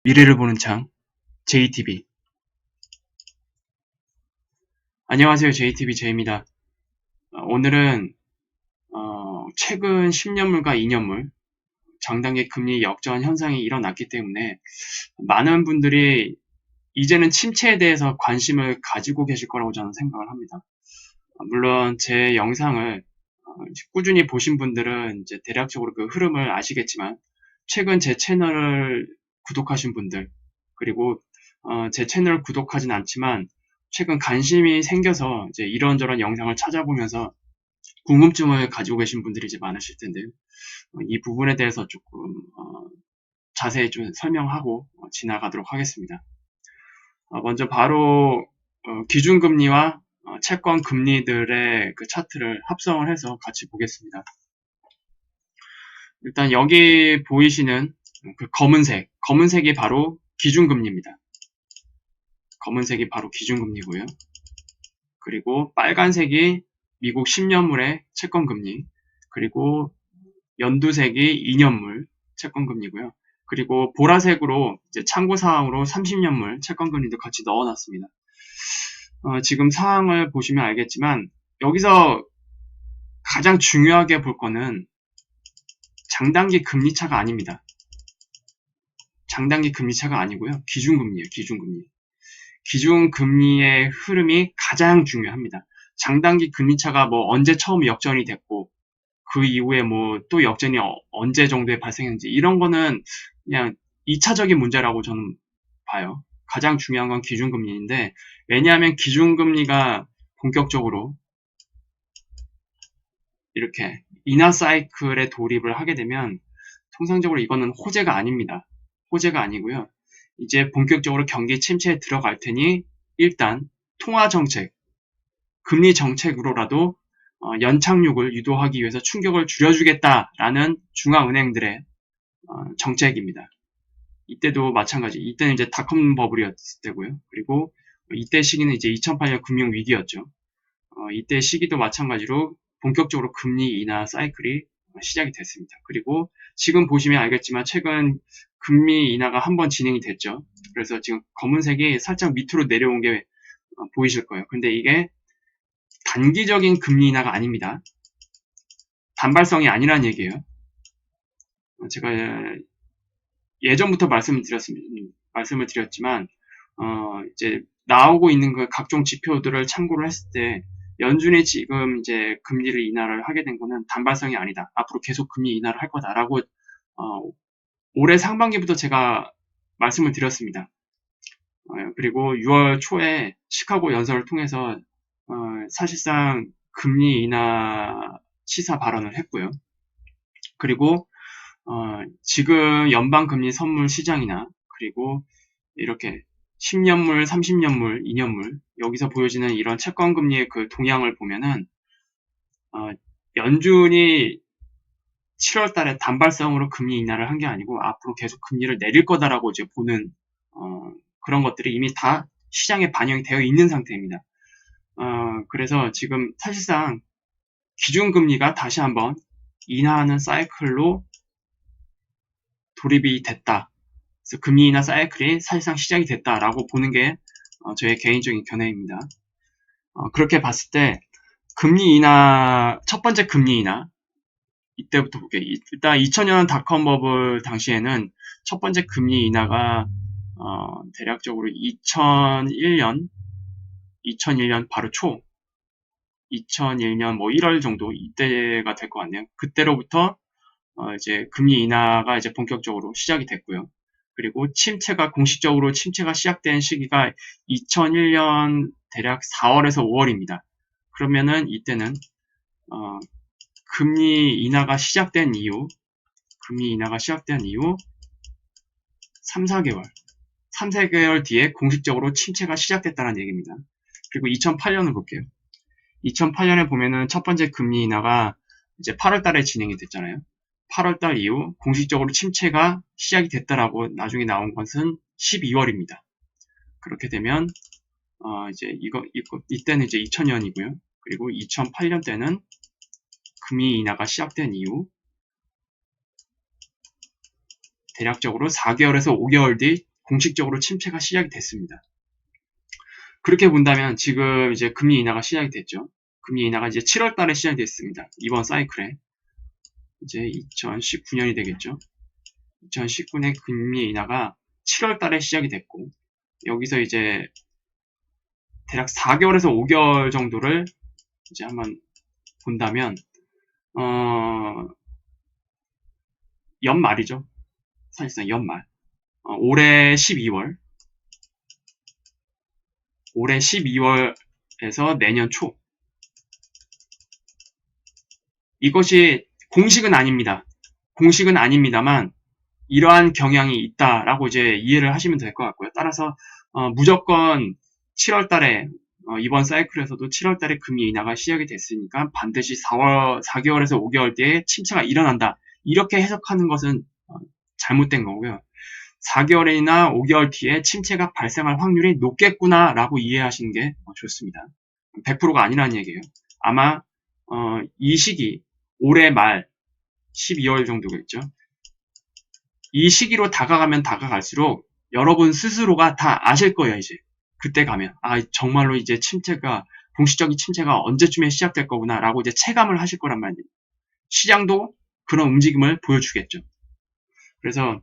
미래를 보는 창 JTB. 안녕하세요. JTB 제입니다. 오늘은 최근 10년물과 2년물 장단기 금리 역전 현상이 일어났기 때문에 많은 분들이 이제는 침체에 대해서 관심을 가지고 계실 거라고 저는 생각을 합니다. 물론 제 영상을 꾸준히 보신 분들은 이제 대략적으로 그 흐름을 아시겠지만, 최근 제 채널을 구독하신 분들, 그리고 제 채널을 구독하진 않지만 최근 관심이 생겨서 이제 이런저런 영상을 찾아보면서 궁금증을 가지고 계신 분들이 이제 많으실 텐데요. 이 부분에 대해서 조금 자세히 좀 설명하고 지나가도록 하겠습니다. 먼저 바로 기준금리와 채권 금리들의 그 차트를 합성을 해서 같이 보겠습니다. 일단 여기 보이시는 그 검은색이 바로 기준금리입니다. 검은색이 바로 기준금리고요. 그리고 빨간색이 미국 10년물의 채권금리, 그리고 연두색이 2년물 채권금리고요. 그리고 보라색으로 이제 참고사항으로 30년물 채권금리도 같이 넣어놨습니다. 지금 사항을 보시면 알겠지만 여기서 가장 중요하게 볼 거는 장단기 금리차가 아닙니다. 장단기 금리차가 아니고요. 기준금리예요. 기준금리의 흐름이 가장 중요합니다. 장단기 금리차가 뭐 언제 처음 역전이 됐고 그 이후에 뭐 또 역전이 언제 정도에 발생했는지 이런 거는 그냥 2차적인 문제라고 저는 봐요. 가장 중요한 건 기준금리인데, 왜냐하면 기준금리가 본격적으로 이렇게 인하 사이클에 돌입을 하게 되면 통상적으로 이거는 호재가 아닙니다. 호재가 아니고요. 이제 본격적으로 경기 침체에 들어갈 테니 일단 통화정책, 금리 정책으로라도 연착륙을 유도하기 위해서 충격을 줄여주겠다라는 중앙은행들의 정책입니다. 이때도 마찬가지. 이때는 이제 닷컴 버블이었을 때고요. 그리고 이때 시기는 이제 2008년 금융위기였죠. 이때 시기도 마찬가지로 본격적으로 금리 인하 사이클이 시작이 됐습니다. 그리고 지금 보시면 알겠지만 최근 금리 인하가 한번 진행이 됐죠. 그래서 지금 검은색이 살짝 밑으로 내려온 게 보이실 거예요. 근데 이게 단기적인 금리 인하가 아닙니다. 단발성이 아니란 얘기예요. 제가 예전부터 말씀을 드렸지만 이제 나오고 있는 그 각종 지표들을 참고를 했을 때 연준이 지금 이제 금리를 인하를 하게 된 거는 단발성이 아니다. 앞으로 계속 금리 인하를 할 거다라고 올해 상반기부터 제가 말씀을 드렸습니다. 그리고 6월 초에 시카고 연설을 통해서 사실상 금리 인하 시사 발언을 했고요. 그리고 지금 연방금리 선물 시장이나 그리고 이렇게 10년물, 30년물, 2년물 여기서 보여지는 이런 채권금리의 그 동향을 보면은 연준이 7월 달에 단발성으로 금리 인하를 한 게 아니고 앞으로 계속 금리를 내릴 거다라고 이제 보는 그런 것들이 이미 다 시장에 반영이 되어 있는 상태입니다. 그래서 지금 사실상 기준금리가 다시 한번 인하하는 사이클로 돌입이 됐다. 그래서 금리 인하 사이클이 사실상 시작이 됐다라고 보는 게 저의 개인적인 견해입니다. 그렇게 봤을 때 금리 인하, 첫 번째 금리 인하 이때부터 볼게요. 일단 2000년 닷컴 버블 당시에는 첫 번째 금리 인하가 대략적으로 2001년 바로 초 2001년 뭐 1월 정도 이때가 될 것 같네요. 그때로부터 이제 금리 인하가 이제 본격적으로 시작이 됐고요. 그리고 공식적으로 침체가 시작된 시기가 2001년 대략 4월에서 5월입니다. 그러면은 이때는 금리 인하가 시작된 이후 3, 4개월 뒤에 공식적으로 침체가 시작됐다는 얘기입니다. 그리고 2008년을 볼게요. 2008년에 보면은 첫 번째 금리 인하가 이제 8월 달에 진행이 됐잖아요. 8월 달 이후 공식적으로 침체가 시작이 됐다라고 나중에 나온 것은 12월입니다. 그렇게 되면 이제 이때는 이제 2000년이고요. 그리고 2008년 때는 금리 인하가 시작된 이후 대략적으로 4개월에서 5개월 뒤 공식적으로 침체가 시작이 됐습니다. 그렇게 본다면 지금 이제 금리 인하가 시작이 됐죠. 금리 인하가 이제 7월 달에 시작이 됐습니다. 이번 사이클에. 이제 2019년이 되겠죠. 2019년 금리 인하가 7월 달에 시작이 됐고, 여기서 이제 대략 4개월에서 5개월 정도를 이제 한번 본다면, 연말이죠. 사실상 연말. 올해 12월에서 내년 초. 이것이 공식은 아닙니다. 공식은 아닙니다만 이러한 경향이 있다라고 이제 이해를 하시면 될 것 같고요. 따라서 무조건 7월 달에 이번 사이클에서도 7월 달에 금리 인하가 시작이 됐으니까 반드시 4개월에서 5개월 뒤에 침체가 일어난다. 이렇게 해석하는 것은 잘못된 거고요. 4개월이나 5개월 뒤에 침체가 발생할 확률이 높겠구나라고 이해하시는 게 좋습니다. 100%가 아니라는 얘기예요. 아마 이 시기, 올해 말 12월 정도겠죠. 이 시기로 다가가면 다가갈수록 여러분 스스로가 다 아실 거예요, 이제. 그때 가면. 정말로 이제 공식적인 침체가 언제쯤에 시작될 거구나, 라고 이제 체감을 하실 거란 말이에요. 시장도 그런 움직임을 보여주겠죠. 그래서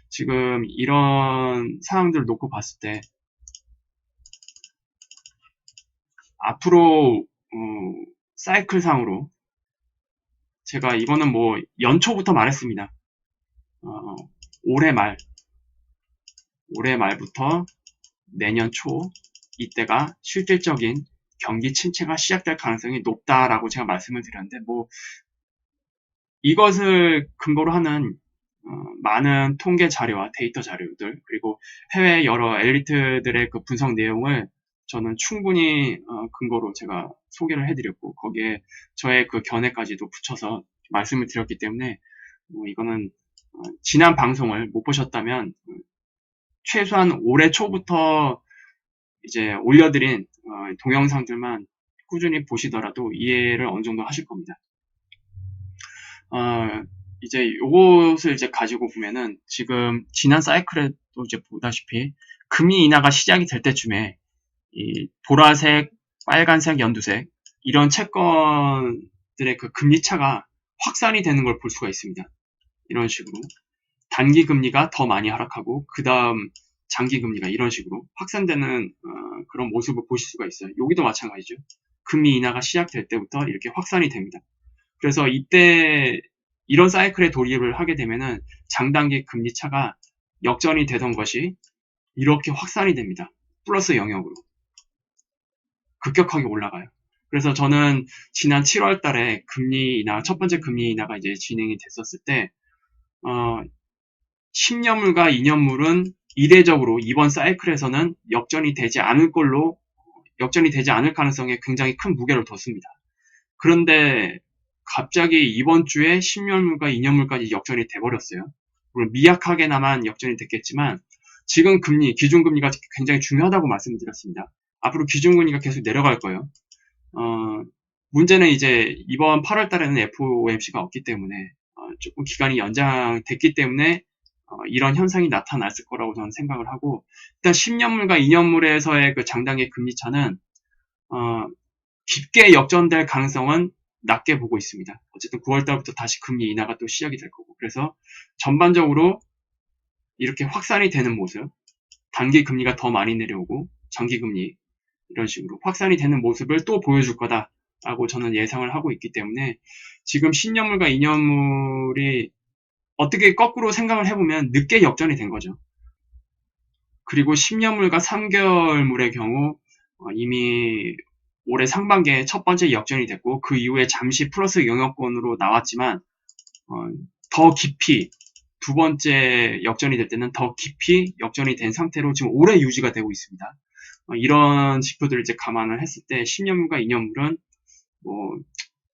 지금 이런 상황들을 놓고 봤을 때, 앞으로, 사이클상으로, 제가 이거는 뭐, 연초부터 말했습니다. 올해 말부터 내년 초, 이때가 실질적인 경기 침체가 시작될 가능성이 높다라고 제가 말씀을 드렸는데, 이것을 근거로 하는 많은 통계 자료와 데이터 자료들, 그리고 해외 여러 엘리트들의 그 분석 내용을 저는 충분히 근거로 제가 소개를 해드렸고, 거기에 저의 그 견해까지도 붙여서 말씀을 드렸기 때문에, 이거는 지난 방송을 못 보셨다면 최소한 올해 초부터 이제 올려드린 동영상들만 꾸준히 보시더라도 이해를 어느 정도 하실 겁니다. 이제 요것을 이제 가지고 보면은 지금 지난 사이클에도 이제 보다시피 금리 인하가 시작이 될 때쯤에 이 보라색, 빨간색, 연두색 이런 채권들의 그 금리 차가 확산이 되는 걸 볼 수가 있습니다. 이런 식으로 단기 금리가 더 많이 하락하고 그 다음 장기 금리가 이런 식으로 확산되는 그런 모습을 보실 수가 있어요. 여기도 마찬가지죠. 금리 인하가 시작될 때부터 이렇게 확산이 됩니다. 그래서 이때 이런 사이클에 돌입을 하게 되면은 장단기 금리 차가 역전이 되던 것이 이렇게 확산이 됩니다. 플러스 영역으로 급격하게 올라가요. 그래서 저는 지난 7월 달에 첫 번째 금리 인하가 이제 진행이 됐었을 때 10년물과 2년물은 이례적으로 이번 사이클에서는 역전이 되지 않을 가능성에 굉장히 큰 무게를 뒀습니다. 그런데 갑자기 이번 주에 10년물과 2년물까지 역전이 돼버렸어요. 물론 미약하게나마 역전이 됐겠지만 지금 기준금리가 굉장히 중요하다고 말씀드렸습니다. 앞으로 기준금리가 계속 내려갈 거예요. 문제는 이제 이번 8월 달에는 FOMC가 없기 때문에 조금 기간이 연장됐기 때문에 이런 현상이 나타났을 거라고 저는 생각을 하고, 일단 10년물과 2년물에서의 그 장단기 금리 차는 깊게 역전될 가능성은 낮게 보고 있습니다. 어쨌든 9월 달부터 다시 금리 인하가 또 시작이 될 거고, 그래서 전반적으로 이렇게 확산이 되는 모습, 단기 금리가 더 많이 내려오고 장기 금리 이런 식으로 확산이 되는 모습을 또 보여줄 거다라고 저는 예상을 하고 있기 때문에 지금 10년물과 2년물이 어떻게 거꾸로 생각을 해보면 늦게 역전이 된 거죠. 그리고 10년물과 3개월물의 경우 이미 올해 상반기에 첫 번째 역전이 됐고 그 이후에 잠시 플러스 영역권으로 나왔지만 더 깊이 두 번째 역전이 될 때는 더 깊이 역전이 된 상태로 지금 오래 유지가 되고 있습니다. 이런 지표들을 이제 감안을 했을 때 10년물과 2년물은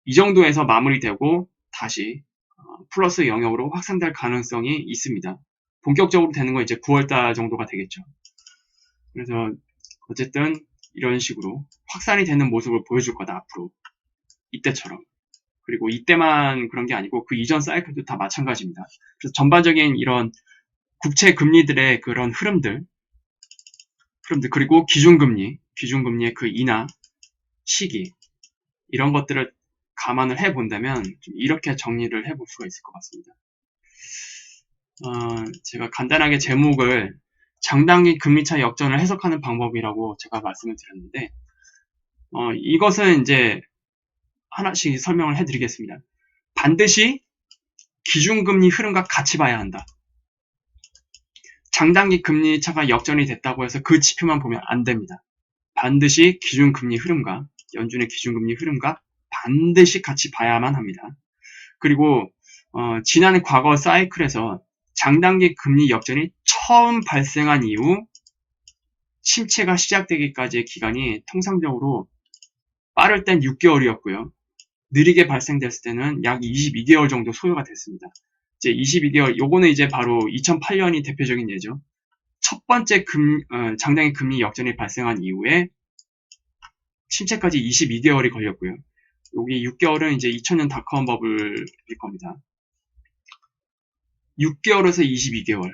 이 정도에서 마무리되고 다시 플러스 영역으로 확산될 가능성이 있습니다. 본격적으로 되는 건 이제 9월달 정도가 되겠죠. 그래서 어쨌든 이런 식으로 확산이 되는 모습을 보여줄 거다, 앞으로. 이때처럼. 그리고 이때만 그런 게 아니고 그 이전 사이클도 다 마찬가지입니다. 그래서 전반적인 이런 국채 금리들의 그런 흐름들 그리고 기준금리의 그 인하 시기 이런 것들을 감안을 해 본다면 이렇게 정리를 해볼 수가 있을 것 같습니다. 제가 간단하게 제목을 장단기 금리차 역전을 해석하는 방법이라고 제가 말씀을 드렸는데 이것은 이제 하나씩 설명을 해드리겠습니다. 반드시 기준금리 흐름과 같이 봐야 한다. 장단기 금리차가 역전이 됐다고 해서 그 지표만 보면 안 됩니다. 반드시 기준금리 흐름과 연준의 기준금리 흐름과 반드시 같이 봐야만 합니다. 그리고 지난 과거 사이클에서 장단기 금리 역전이 처음 발생한 이후 침체가 시작되기까지의 기간이 통상적으로 빠를 땐 6개월이었고요. 느리게 발생됐을 때는 약 22개월 정도 소요가 됐습니다. 이제 22개월, 요거는 이제 바로 2008년이 대표적인 예죠. 첫 번째 장단기 금리 역전이 발생한 이후에 침체까지 22개월이 걸렸고요. 여기 6개월은 이제 2000년 닷컴 버블일 겁니다. 6개월에서 22개월.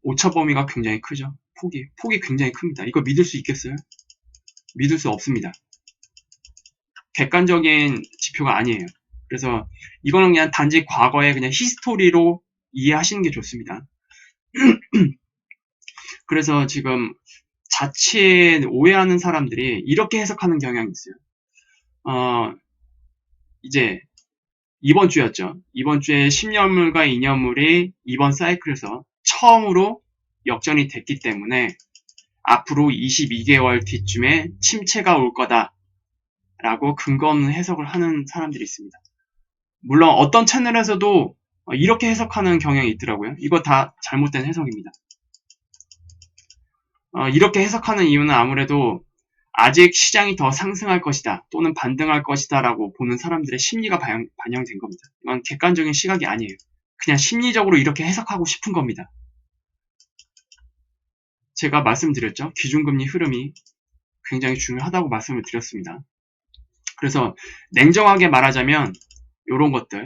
오차 범위가 굉장히 크죠. 폭이 굉장히 큽니다. 이거 믿을 수 있겠어요? 믿을 수 없습니다. 객관적인 지표가 아니에요. 그래서 이거는 그냥 단지 과거의 그냥 히스토리로 이해하시는 게 좋습니다. 그래서 지금 자칫 오해하는 사람들이 이렇게 해석하는 경향이 있어요. 이제 이번 주였죠. 이번 주에 10년물과 2년물이 이번 사이클에서 처음으로 역전이 됐기 때문에 앞으로 22개월 뒤쯤에 침체가 올 거다 라고 근거 없는 해석을 하는 사람들이 있습니다. 물론 어떤 채널에서도 이렇게 해석하는 경향이 있더라고요. 이거 다 잘못된 해석입니다. 이렇게 해석하는 이유는 아무래도 아직 시장이 더 상승할 것이다 또는 반등할 것이다 라고 보는 사람들의 심리가 반영된 겁니다. 이건 객관적인 시각이 아니에요. 그냥 심리적으로 이렇게 해석하고 싶은 겁니다. 제가 말씀드렸죠. 기준금리 흐름이 굉장히 중요하다고 말씀을 드렸습니다. 그래서 냉정하게 말하자면 이런 것들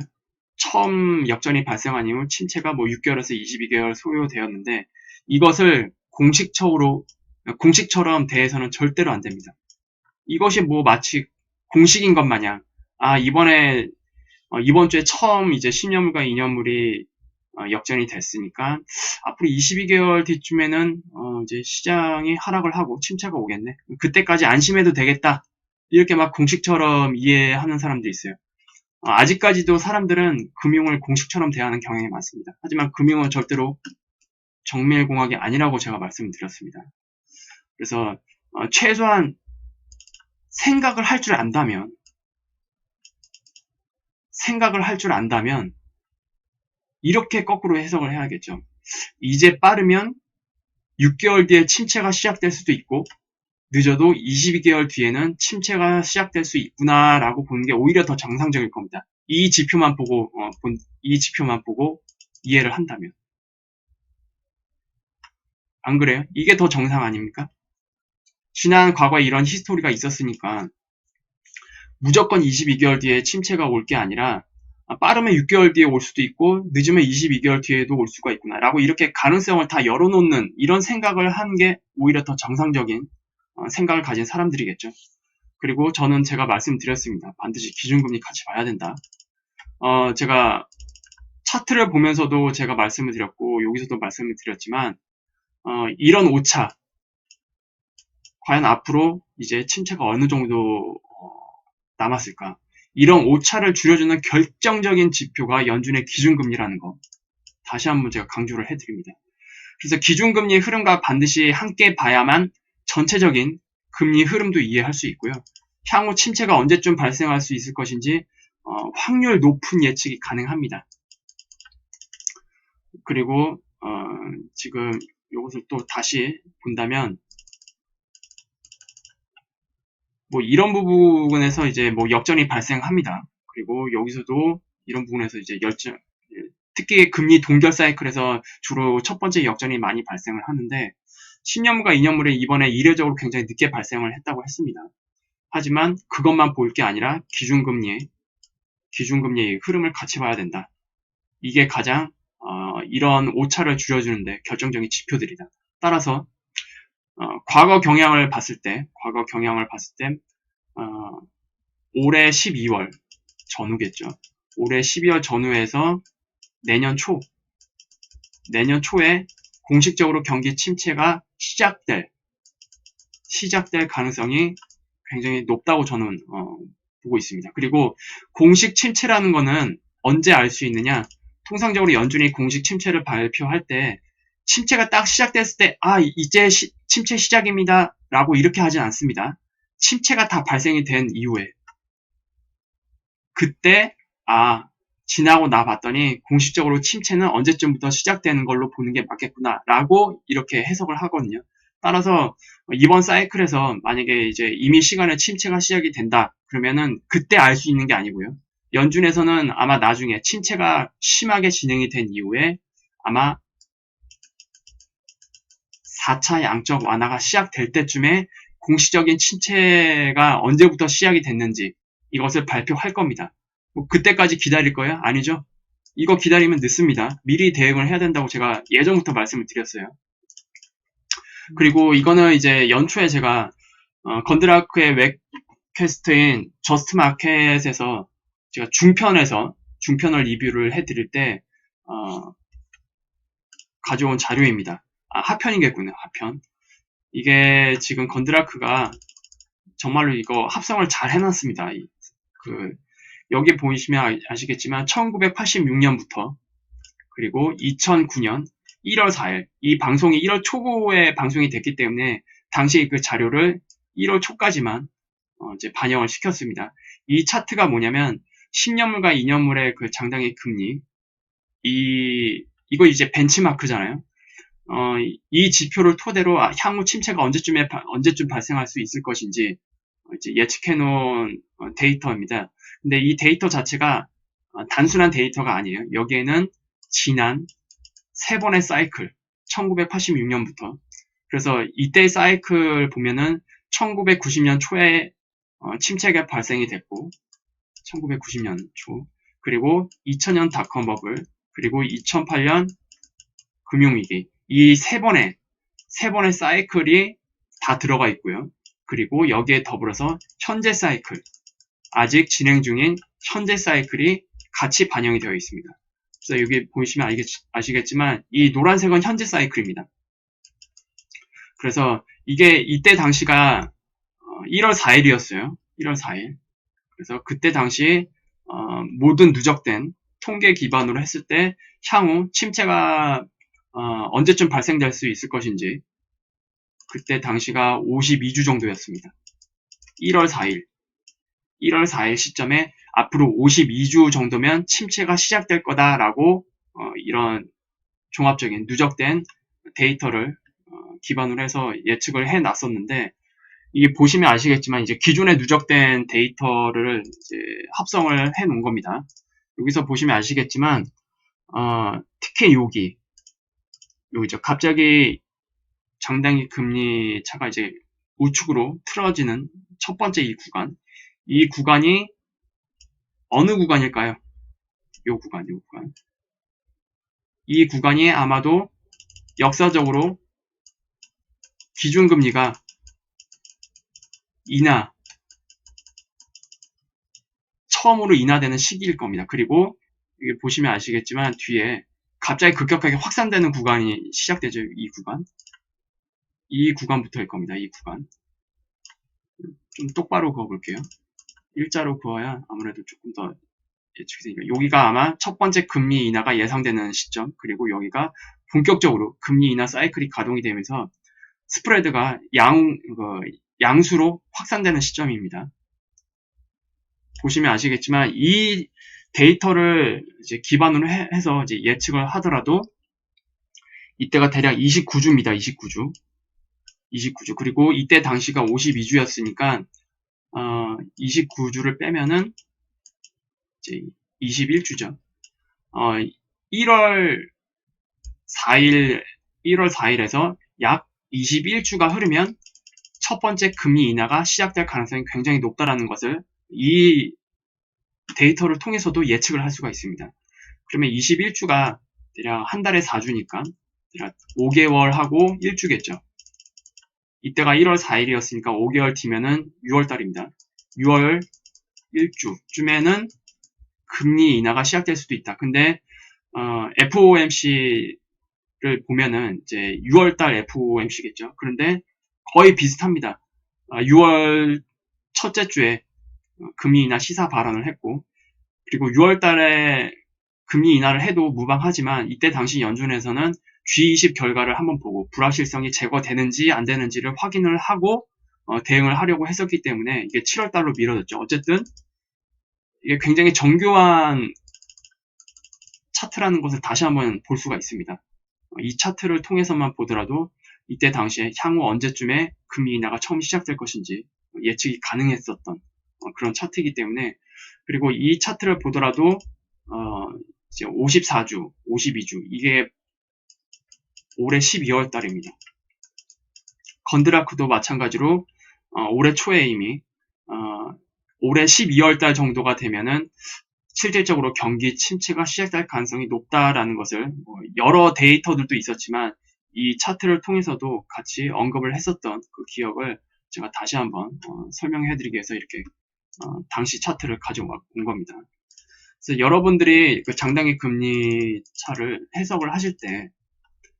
처음 역전이 발생한 이후 침체가 6개월에서 22개월 소요되었는데 이것을 공식처럼 대해서는 절대로 안 됩니다. 이것이 마치 공식인 것 마냥 이번 주에 처음 이제 10년물과 2년물이 역전이 됐으니까 앞으로 22개월 뒤쯤에는 이제 시장이 하락을 하고 침체가 오겠네. 그때까지 안심해도 되겠다. 이렇게 막 공식처럼 이해하는 사람도 있어요. 아직까지도 사람들은 금융을 공식처럼 대하는 경향이 많습니다. 하지만 금융은 절대로 정밀공학이 아니라고 제가 말씀드렸습니다. 그래서 최소한 생각을 할 줄 안다면 이렇게 거꾸로 해석을 해야겠죠. 이제 빠르면 6개월 뒤에 침체가 시작될 수도 있고 늦어도 22개월 뒤에는 침체가 시작될 수 있구나 라고 보는 게 오히려 더 정상적일 겁니다. 이 지표만 보고 이해를 한다면. 안 그래요? 이게 더 정상 아닙니까? 지난 과거에 이런 히스토리가 있었으니까 무조건 22개월 뒤에 침체가 올 게 아니라 빠르면 6개월 뒤에 올 수도 있고 늦으면 22개월 뒤에도 올 수가 있구나 라고 이렇게 가능성을 다 열어놓는 이런 생각을 하는 게 오히려 더 정상적인 생각을 가진 사람들이겠죠. 그리고 저는 제가 말씀드렸습니다. 반드시 기준금리 같이 봐야 된다. 제가 차트를 보면서도 제가 말씀을 드렸고 여기서도 말씀을 드렸지만 이런 오차 과연 앞으로 이제 침체가 어느 정도 남았을까? 이런 오차를 줄여주는 결정적인 지표가 연준의 기준금리라는 거 다시 한번 제가 강조를 해드립니다. 그래서 기준금리의 흐름과 반드시 함께 봐야만 전체적인 금리 흐름도 이해할 수 있고요. 향후 침체가 언제쯤 발생할 수 있을 것인지 확률 높은 예측이 가능합니다. 그리고 지금 이것을 또 다시 본다면 이런 부분에서 이제 역전이 발생합니다. 그리고 여기서도 이런 부분에서 이제 특히 금리 동결 사이클에서 주로 첫 번째 역전이 많이 발생을 하는데 10년물과 2년물이 이번에 이례적으로 굉장히 늦게 발생을 했다고 했습니다. 하지만 그것만 볼 게 아니라 기준금리의 흐름을 같이 봐야 된다. 이게 가장 이런 오차를 줄여주는데 결정적인 지표들이다. 따라서 과거 경향을 봤을 때 올해 12월 전후겠죠. 올해 12월 전후에서 내년 초에 공식적으로 경기 침체가 시작될 가능성이 굉장히 높다고 저는 보고 있습니다. 그리고 공식 침체라는 거는 언제 알 수 있느냐? 통상적으로 연준이 공식 침체를 발표할 때 침체가 딱 시작됐을 때 이제 침체 시작입니다 라고 이렇게 하진 않습니다. 침체가 다 발생이 된 이후에 그때 지나고 나 봤더니 공식적으로 침체는 언제쯤부터 시작되는 걸로 보는 게 맞겠구나 라고 이렇게 해석을 하거든요. 따라서 이번 사이클에서 만약에 이제 이미 시간에 침체가 시작이 된다 그러면은 그때 알 수 있는 게 아니고요. 연준에서는 아마 나중에 침체가 심하게 진행이 된 이후에 아마 4차 양적 완화가 시작될 때쯤에 공식적인 침체가 언제부터 시작이 됐는지 이것을 발표할 겁니다. 그때까지 기다릴 거예요? 아니죠. 이거 기다리면 늦습니다. 미리 대응을 해야 된다고 제가 예전부터 말씀을 드렸어요. 그리고 이거는 이제 연초에 제가 건드라크의 웹캐스트인 저스트마켓에서 제가 중편을 리뷰를 해드릴 때 가져온 자료입니다. 하편이겠군요. 하편. 이게 지금 건드라크가 정말로 이거 합성을 잘 해놨습니다. 여기 보시면 아시겠지만 1986년부터 그리고 2009년 1월 4일 이 방송이 1월 초에 방송이 됐기 때문에 당시 그 자료를 1월 초까지만 이제 반영을 시켰습니다. 이 차트가 뭐냐면 10년물과 2년물의 그 장당의 금리 이거 이제 벤치마크잖아요. 이 지표를 토대로 향후 침체가 언제쯤 발생할 수 있을 것인지 이제 예측해놓은 데이터입니다. 근데 이 데이터 자체가 단순한 데이터가 아니에요. 여기에는 지난 3번의 사이클, 1986년부터. 그래서 이때의 사이클 보면은 1990년 초에 침체가 발생이 됐고, 1990년 초, 그리고 2000년 닷컴 버블, 그리고 2008년 금융위기. 이 세 번의 사이클이 다 들어가 있고요. 그리고 여기에 더불어서 현재 사이클, 아직 진행 중인 현재 사이클이 같이 반영이 되어 있습니다. 그래서 여기 보시면 아시겠지만 이 노란색은 현재 사이클입니다. 그래서 이때 당시가 1월 4일이었어요. 1월 4일. 그래서 그때 당시 모든 누적된 통계 기반으로 했을 때 향후 침체가 언제쯤 발생될 수 있을 것인지 그때 당시가 52주 정도였습니다. 1월 4일 시점에 앞으로 52주 정도면 침체가 시작될 거다라고 이런 종합적인 누적된 데이터를 기반으로 해서 예측을 해놨었는데 이게 보시면 아시겠지만 이제 기존에 누적된 데이터를 이제 합성을 해놓은 겁니다. 여기서 보시면 아시겠지만 특히 여기죠. 갑자기 장단기 금리 차가 이제 우측으로 틀어지는 첫 번째 이 구간이 어느 구간일까요? 요 구간. 이 구간이 아마도 역사적으로 기준금리가 처음으로 인하되는 시기일 겁니다. 그리고 여기 보시면 아시겠지만 뒤에 갑자기 급격하게 확산되는 구간이 시작되죠. 이 구간부터일 겁니다. 이 구간. 좀 똑바로 그어볼게요. 일자로 그어야 아무래도 조금 더 예측이 되니까. 여기가 아마 첫 번째 금리 인하가 예상되는 시점, 그리고 여기가 본격적으로 금리 인하 사이클이 가동이 되면서 스프레드가 양수로 확산되는 시점입니다. 보시면 아시겠지만 이 데이터를 이제 기반으로 해서 이제 예측을 하더라도 이때가 대략 29주입니다. 29주. 그리고 이때 당시가 52주였으니까 29주를 빼면은 이제 21주죠. 1월 4일에서 약 21주가 흐르면 첫 번째 금리 인하가 시작될 가능성이 굉장히 높다라는 것을 이 데이터를 통해서도 예측을 할 수가 있습니다. 그러면 21주가 대략 한 달에 4주니까 대략 5개월하고 1주겠죠. 이때가 1월 4일이었으니까 5개월 뒤면은 6월달입니다. 6월 1주쯤에는 금리 인하가 시작될 수도 있다. 근데 FOMC를 보면은 이제 6월달 FOMC겠죠. 그런데 거의 비슷합니다. 6월 첫째 주에 금리 인하 시사 발언을 했고, 그리고 6월달에 금리 인하를 해도 무방하지만 이때 당시 연준에서는 G20 결과를 한번 보고 불확실성이 제거되는지 안 되는지를 확인을 하고 대응을 하려고 했었기 때문에 이게 7월달로 미뤄졌죠. 어쨌든 이게 굉장히 정교한 차트라는 것을 다시 한번 볼 수가 있습니다. 이 차트를 통해서만 보더라도 이때 당시에 향후 언제쯤에 금리 인하가 처음 시작될 것인지 예측이 가능했었던 그런 차트이기 때문에, 그리고 이 차트를 보더라도 이제 54주, 52주 이게 올해 12월 달입니다. 건드라크도 마찬가지로 올해 초에 이미 올해 12월 달 정도가 되면은 실질적으로 경기 침체가 시작될 가능성이 높다라는 것을 여러 데이터들도 있었지만 이 차트를 통해서도 같이 언급을 했었던 그 기억을 제가 다시 한번 설명해드리기 위해서 이렇게 당시 차트를 가져온 겁니다. 그래서 여러분들이 그 장단기 금리 차를 해석을 하실 때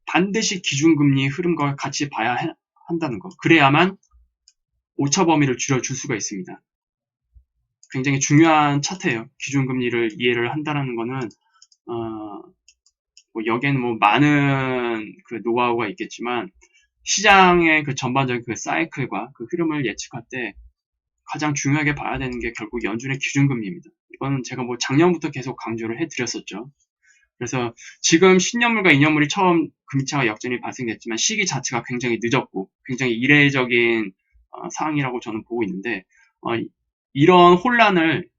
반드시 기준금리 흐름과 같이 봐야 한다는 것. 그래야만 오차 범위를 줄여줄 수가 있습니다. 굉장히 중요한 차트예요. 기준금리를 이해를 한다는 거는 여기에는 뭐 많은 그 노하우가 있겠지만 시장의 그 전반적인 그 사이클과 그 흐름을 예측할 때 가장 중요하게 봐야 되는 게 결국 연준의 기준금리입니다. 이거는 제가 뭐 작년부터 계속 강조를 해드렸었죠. 그래서 지금 10년물과 2년물이 처음 금리차가 역전이 발생됐지만 시기 자체가 굉장히 늦었고 굉장히 이례적인 상황이라고 저는 보고 있는데 이런 혼란을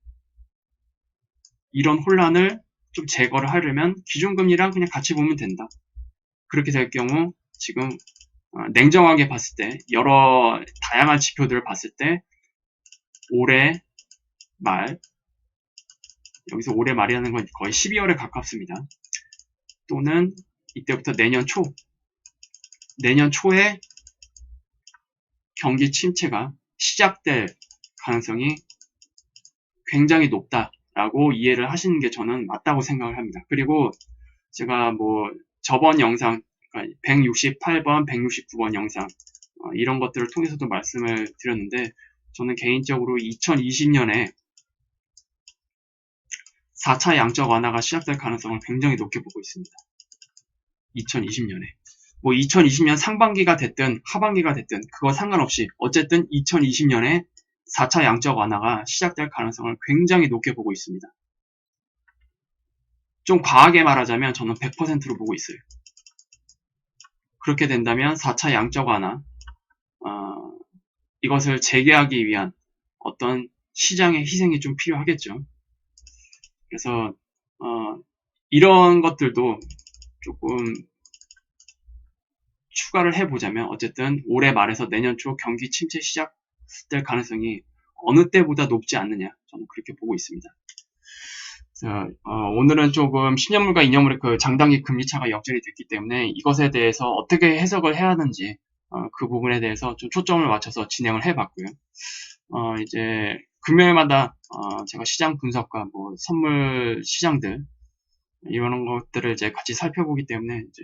좀 제거를 하려면 기준금리랑 그냥 같이 보면 된다. 그렇게 될 경우 지금 냉정하게 봤을 때 여러 다양한 지표들을 봤을 때 올해 말, 여기서 올해 말이라는 건 거의 12월에 가깝습니다. 또는 이때부터 내년 초에 경기 침체가 시작될 가능성이 굉장히 높다라고 이해를 하시는 게 저는 맞다고 생각을 합니다. 그리고 제가 뭐 저번 영상 168번, 169번 영상 이런 것들을 통해서도 말씀을 드렸는데 저는 개인적으로 2020년에 4차 양적 완화가 시작될 가능성을 굉장히 높게 보고 있습니다. 2020년에. 뭐 2020년 상반기가 됐든 하반기가 됐든 그거 상관없이 어쨌든 2020년에 4차 양적 완화가 시작될 가능성을 굉장히 높게 보고 있습니다. 좀 과하게 말하자면 저는 100%로 보고 있어요. 그렇게 된다면 4차 양적 완화 이것을 재개하기 위한 어떤 시장의 희생이 좀 필요하겠죠. 그래서 이런 것들도 조금 추가를 해보자면 어쨌든 올해 말에서 내년 초 경기 침체 시작될 가능성이 어느 때보다 높지 않느냐 저는 그렇게 보고 있습니다. 그래서 오늘은 조금 10년물과 2년물의 그 장단기 금리차가 역전이 됐기 때문에 이것에 대해서 어떻게 해석을 해야 하는지 그 부분에 대해서 좀 초점을 맞춰서 진행을 해봤고요. 이제 금요일마다 제가 시장 분석과 뭐 선물 시장들 이런 것들을 이제 같이 살펴보기 때문에 이제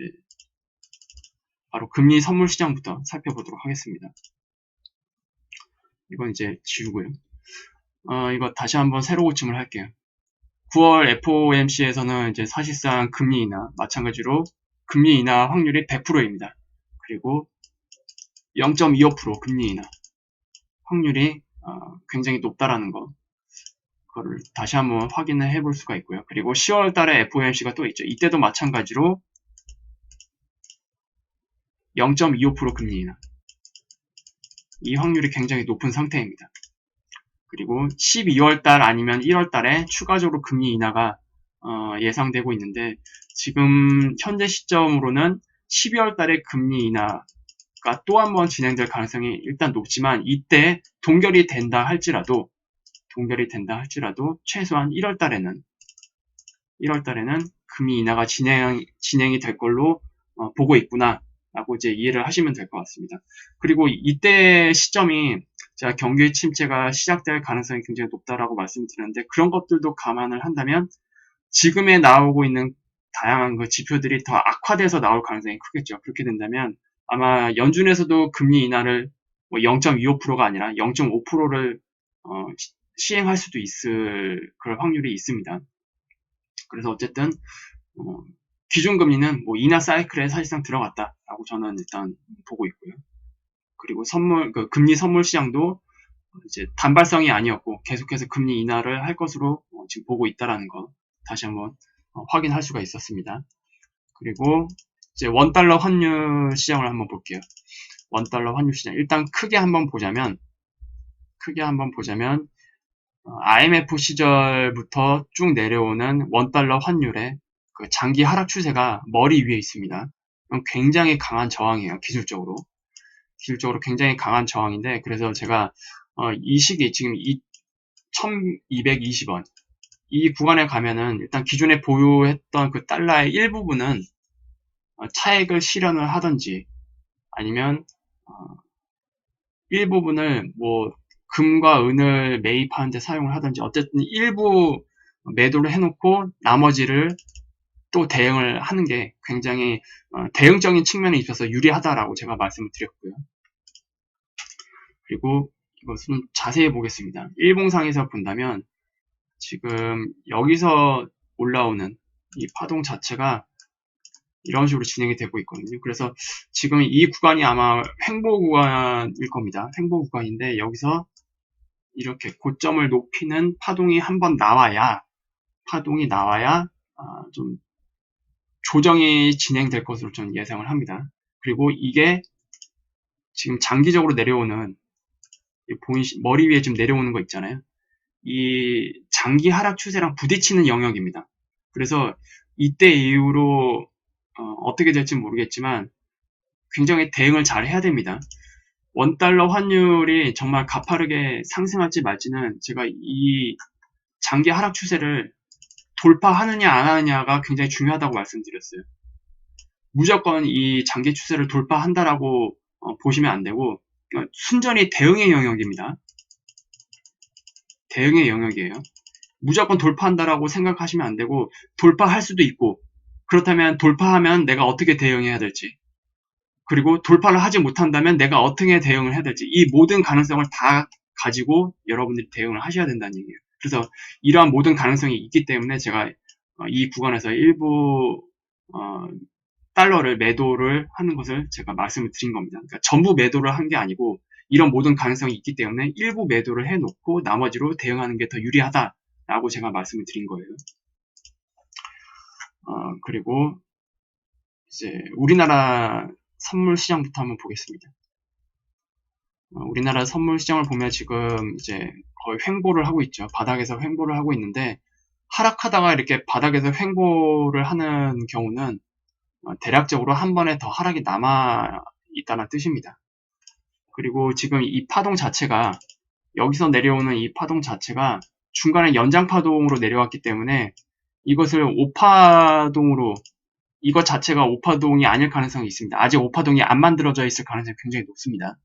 바로 금리 선물 시장부터 살펴보도록 하겠습니다. 이건 이제 지우고요. 이거 다시 한번 새로 고침을 할게요. 9월 FOMC에서는 이제 사실상 금리 인하, 마찬가지로 금리 인하 확률이 100%입니다. 그리고 0.25% 금리 인하 확률이 굉장히 높다라는 거, 그거를 다시 한번 확인을 해볼 수가 있고요. 그리고 10월 달에 FOMC가 또 있죠. 이때도 마찬가지로 0.25% 금리 인하. 이 확률이 굉장히 높은 상태입니다. 그리고 12월 달 아니면 1월 달에 추가적으로 금리 인하가 예상되고 있는데 지금 현재 시점으로는 12월 달에 금리 인하가 또 한 번 진행될 가능성이 일단 높지만 이때 동결이 된다 할지라도 최소한 1월 달에는 금리 인하가 진행이 될 걸로 보고 있구나 라고 이제 이해를 하시면 될 것 같습니다. 그리고 이때 시점이 제가 경기 침체가 시작될 가능성이 굉장히 높다라고 말씀드렸는데, 그런 것들도 감안을 한다면 지금에 나오고 있는 다양한 그 지표들이 더 악화돼서 나올 가능성이 크겠죠. 그렇게 된다면 아마 연준에서도 금리 인하를 0.25%가 아니라 0.5%를 시행할 수도 있을 그럴 확률이 있습니다. 그래서 어쨌든 기준금리는 인하 사이클에 사실상 들어갔다라고 저는 일단 보고 있고요. 그리고 금리 선물 시장도 이제 단발성이 아니었고 계속해서 금리 인하를 할 것으로 지금 보고 있다라는 거 다시 한번 확인할 수가 있었습니다. 그리고 이제 원달러 환율 시장을 한번 볼게요. 원달러 환율 시장 일단 크게 한번 보자면 IMF 시절부터 쭉 내려오는 원달러 환율의 그 장기 하락 추세가 머리 위에 있습니다. 굉장히 강한 저항이에요. 기술적으로 굉장히 강한 저항인데, 그래서 제가 이 시기 지금 1220원 이 구간에 가면은 일단 기존에 보유했던 그 달러의 일부분은 차익을 실현을 하든지 아니면 일부분을 금과 은을 매입하는 데 사용을 하든지 어쨌든 일부 매도를 해놓고 나머지를 또 대응을 하는 게 굉장히 대응적인 측면에 있어서 유리하다라고 제가 말씀을 드렸고요. 그리고 이것은 자세히 보겠습니다. 일봉상에서 본다면 지금 여기서 올라오는 이 파동 자체가 이런 식으로 진행이 되고 있거든요. 그래서 지금 이 구간이 아마 횡보 구간일 겁니다. 횡보 구간인데 여기서 이렇게 고점을 높이는 파동이 한번 나와야 좀 조정이 진행될 것으로 저는 예상을 합니다. 그리고 이게 지금 장기적으로 내려오는 머리 위에 좀 내려오는 거 있잖아요. 이 장기 하락 추세랑 부딪히는 영역입니다. 그래서 이때 이후로 어떻게 될지 모르겠지만 굉장히 대응을 잘 해야 됩니다. 원달러 환율이 정말 가파르게 상승할지 말지는 제가 이 장기 하락 추세를 돌파하느냐 안 하느냐가 굉장히 중요하다고 말씀드렸어요. 무조건 이 장기 추세를 돌파한다라고 보시면 안 되고 순전히 대응의 영역입니다. 대응의 영역이에요. 무조건 돌파한다라고 생각하시면 안 되고 돌파할 수도 있고, 그렇다면 돌파하면 내가 어떻게 대응해야 될지, 그리고 돌파를 하지 못한다면 내가 어떻게 대응을 해야 될지, 이 모든 가능성을 다 가지고 여러분들이 대응을 하셔야 된다는 얘기예요. 그래서 이러한 모든 가능성이 있기 때문에 제가 이 구간에서 일부 달러를 매도를 하는 것을 제가 말씀을 드린 겁니다. 그러니까 전부 매도를 한 게 아니고 이런 모든 가능성이 있기 때문에 일부 매도를 해놓고 나머지로 대응하는 게 더 유리하다라고 제가 말씀을 드린 거예요. 그리고 이제 우리나라 선물 시장부터 한번 보겠습니다. 우리나라 선물 시장을 보면 지금 이제 거의 횡보를 하고 있죠. 바닥에서 횡보를 하고 있는데, 하락하다가 이렇게 바닥에서 횡보를 하는 경우는 대략적으로 한 번에 더 하락이 남아 있다는 뜻입니다. 그리고 지금 이 파동 자체가, 여기서 내려오는 이 파동 자체가 중간에 연장 파동으로 내려왔기 때문에 이것을 5파동으로, 이것 자체가 5파동이 아닐 가능성이 있습니다. 아직 5파동이 안 만들어져 있을 가능성이 굉장히 높습니다.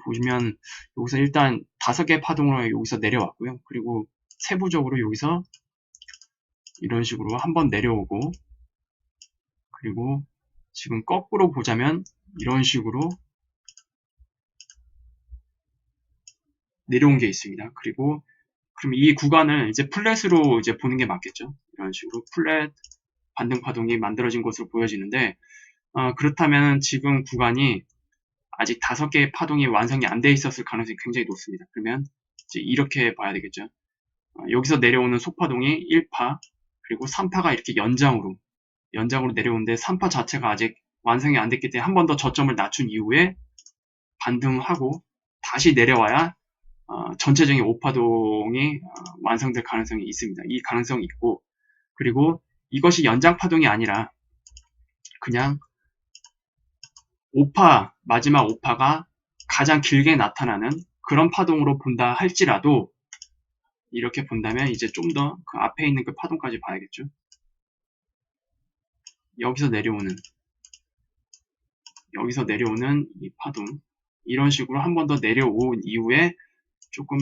보시면 여기서 일단 5개 파동으로 여기서 내려왔고요. 그리고 세부적으로 여기서 이런 식으로 한번 내려오고, 그리고 지금 거꾸로 보자면 이런 식으로 내려온 게 있습니다. 그리고 그럼 이 구간을 이제 플랫으로 이제 보는 게 맞겠죠. 이런 식으로 플랫 반등 파동이 만들어진 것으로 보여지는데, 그렇다면 지금 구간이 아직 5개의 파동이 완성이 안 돼 있었을 가능성이 굉장히 높습니다. 그러면 이제 이렇게 봐야 되겠죠. 여기서 내려오는 속파동이 1파, 그리고 3파가 이렇게 연장으로 내려오는데 3파 자체가 아직 완성이 안 됐기 때문에 한 번 더 저점을 낮춘 이후에 반등하고 다시 내려와야 전체적인 5파동이 완성될 가능성이 있습니다. 이 가능성이 있고, 그리고 이것이 연장파동이 아니라 그냥 5파, 마지막 5파가 가장 길게 나타나는 그런 파동으로 본다 할지라도, 이렇게 본다면 이제 좀 더 그 앞에 있는 그 파동까지 봐야겠죠. 여기서 내려오는 이 파동, 이런 식으로 한 번 더 내려온 이후에 조금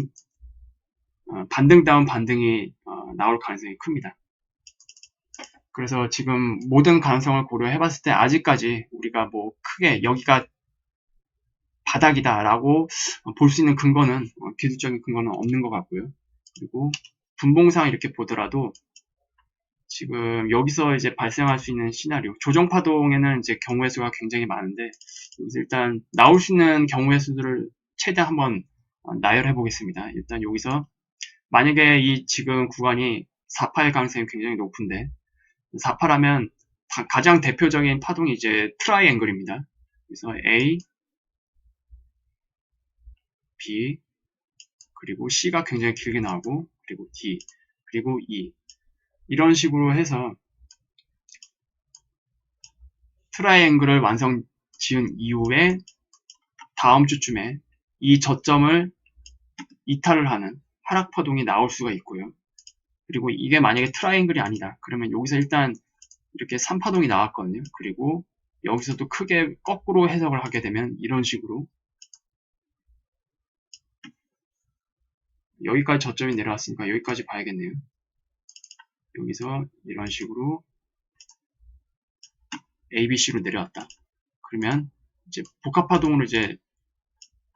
반등다운 반등이 나올 가능성이 큽니다. 그래서 지금 모든 가능성을 고려해 봤을 때 아직까지 우리가 뭐 크게 여기가 바닥이다라고 볼 수 있는 근거는 기술적인 근거는 없는 것 같고요. 그리고 분봉상 이렇게 보더라도 지금 여기서 이제 발생할 수 있는 시나리오, 조정파동에는 이제 경우의 수가 굉장히 많은데 여기서 일단 나올 수 있는 경우의 수들을 최대한 한번 나열해 보겠습니다. 일단 여기서 만약에 이 지금 구간이 4파일 가능성이 굉장히 높은데 4파라면 가장 대표적인 파동이 이제 트라이앵글입니다. 그래서 A, B, 그리고 C가 굉장히 길게 나오고 그리고 D, 그리고 E, 이런 식으로 해서 트라이앵글을 완성 지은 이후에 다음 주쯤에 이 저점을 이탈을 하는 하락파동이 나올 수가 있고요. 그리고 이게 만약에 트라이앵글이 아니다. 그러면 여기서 일단 이렇게 3파동이 나왔거든요. 그리고 여기서도 크게 거꾸로 해석을 하게 되면 이런 식으로 여기까지 저점이 내려왔으니까 여기까지 봐야겠네요. 여기서 이런 식으로 ABC로 내려왔다. 그러면 이제 복합파동으로 이제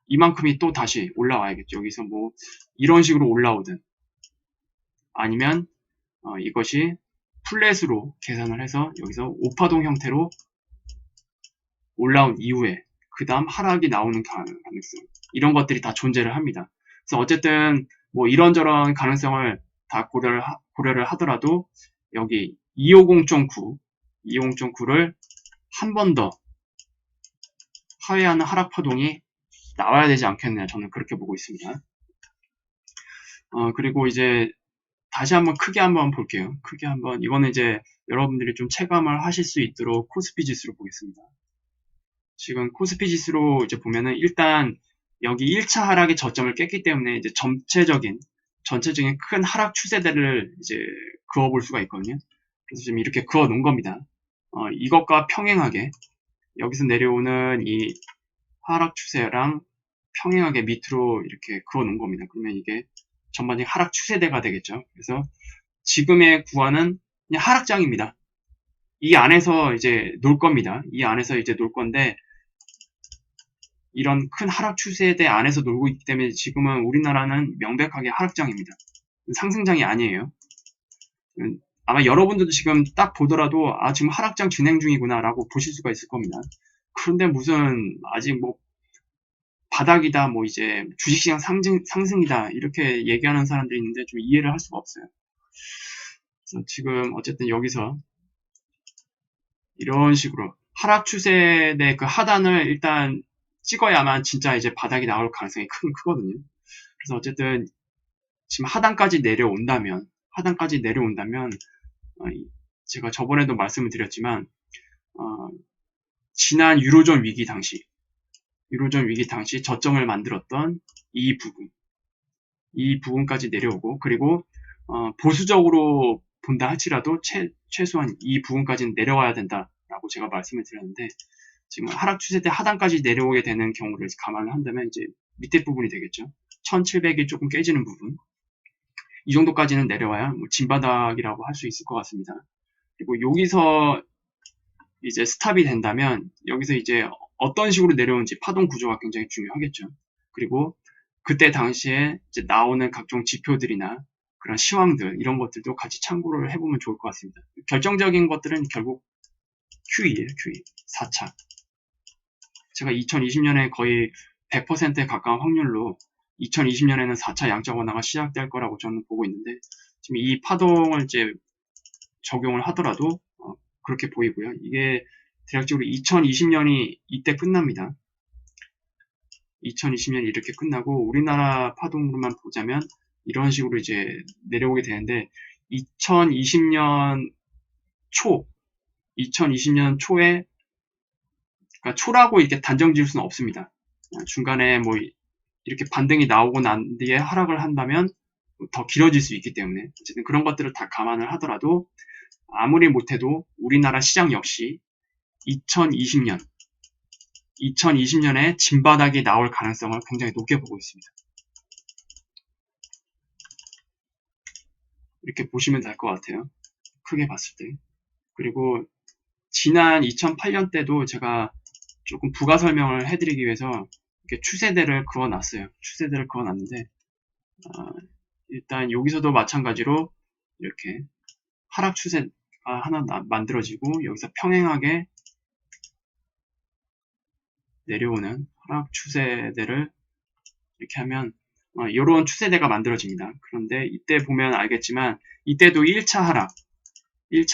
이만큼이 또 다시 올라와야겠죠. 여기서 뭐 이런 식으로 올라오든 아니면 이것이 플랫으로 계산을 해서 여기서 5파동 형태로 올라온 이후에 그 다음 하락이 나오는 가능성, 이런 것들이 다 존재를 합니다. 그래서 어쨌든 뭐 이런저런 가능성을 다 고려를 하더라도 여기 250.9를 한 번 더 하회하는 하락파동이 나와야 되지 않겠느냐, 저는 그렇게 보고 있습니다. 그리고 이제 다시 한번 크게 한번 볼게요. 크게 한번, 이거는 이제 여러분들이 좀 체감을 하실 수 있도록 코스피 지수로 보겠습니다. 지금 코스피 지수로 이제 보면은 일단 여기 1차 하락의 저점을 깼기 때문에 이제 전체적인 큰 하락 추세대를 이제 그어볼 수가 있거든요. 그래서 지금 이렇게 그어 놓은 겁니다. 이것과 평행하게 여기서 내려오는 이 하락 추세랑 평행하게 밑으로 이렇게 그어 놓은 겁니다. 그러면 이게 전반적인 하락 추세대가 되겠죠. 그래서 지금의 구간은 그냥 하락장입니다. 이 안에서 이제 놀 겁니다. 이 안에서 이제 놀 건데 이런 큰 하락 추세대 안에서 놀고 있기 때문에 지금은 우리나라는 명백하게 하락장입니다. 상승장이 아니에요. 아마 여러분들도 지금 딱 보더라도 지금 하락장 진행 중이구나 라고 보실 수가 있을 겁니다. 그런데 무슨 아직 뭐 바닥이다, 뭐 이제 주식시장 상승이다 이렇게 얘기하는 사람들이 있는데 좀 이해를 할 수가 없어요. 그래서 지금 어쨌든 여기서 이런 식으로 하락 추세의 그 하단을 일단 찍어야만 진짜 이제 바닥이 나올 가능성이 크거든요. 그래서 어쨌든 지금 하단까지 내려온다면 제가 저번에도 말씀을 드렸지만 지난 유로존 위기 당시 저점을 만들었던 이 부분까지 내려오고, 그리고 보수적으로 본다 할지라도 최소한 이 부분까지는 내려와야 된다라고 제가 말씀을 드렸는데, 지금 하락 추세대 하단까지 내려오게 되는 경우를 감안을 한다면 이제 밑에 부분이 되겠죠. 1700이 조금 깨지는 부분, 이 정도까지는 내려와야 뭐 진바닥이라고 할 수 있을 것 같습니다. 그리고 여기서 이제 스탑이 된다면 여기서 이제 어떤 식으로 내려오는지 파동 구조가 굉장히 중요하겠죠. 그리고 그때 당시에 이제 나오는 각종 지표들이나 그런 시황들, 이런 것들도 같이 참고를 해보면 좋을 것 같습니다. 결정적인 것들은 결국 QE예요, QE. 4차. 제가 2020년에 거의 100%에 가까운 확률로 2020년에는 4차 양적 완화가 시작될 거라고 저는 보고 있는데, 지금 이 파동을 이제 적용을 하더라도 그렇게 보이고요. 이게 대략적으로 2020년이 이때 끝납니다. 2020년이 이렇게 끝나고 우리나라 파동으로만 보자면 이런 식으로 이제 내려오게 되는데, 2020년 초에, 그러니까 초라고 이렇게 단정 지을 수는 없습니다. 중간에 뭐 이렇게 반등이 나오고 난 뒤에 하락을 한다면 더 길어질 수 있기 때문에 어쨌든 그런 것들을 다 감안을 하더라도 아무리 못해도 우리나라 시장 역시 2020년에 진바닥이 나올 가능성을 굉장히 높게 보고 있습니다. 이렇게 보시면 될 것 같아요. 크게 봤을 때. 그리고 지난 2008년 때도 제가 조금 부가 설명을 해드리기 위해서 이렇게 추세대를 그어놨어요. 추세대를 그어놨는데 일단 여기서도 마찬가지로 이렇게 하락 추세가 하나 만들어지고 여기서 평행하게 내려오는 하락 추세대를 이렇게 하면 이런 추세대가 만들어집니다. 그런데 이때 보면 알겠지만 이때도 1차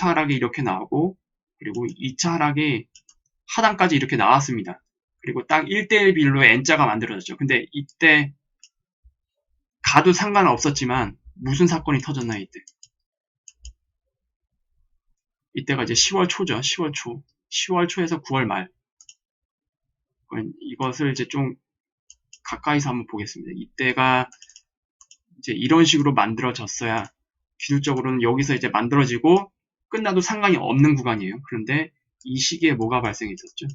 하락이 이렇게 나오고 그리고 2차 하락이 하단까지 이렇게 나왔습니다. 그리고 딱 1대1 비율로 N자가 만들어졌죠. 근데 이때 가도 상관없었지만 무슨 사건이 터졌나요? 이때가 이제 10월 초죠. 10월 초에서 9월 말. 이것을 이제 좀 가까이서 한번 보겠습니다. 이때가 이제 이런 식으로 만들어졌어야 기술적으로는 여기서 이제 만들어지고 끝나도 상관이 없는 구간이에요. 그런데 이 시기에 뭐가 발생했었죠?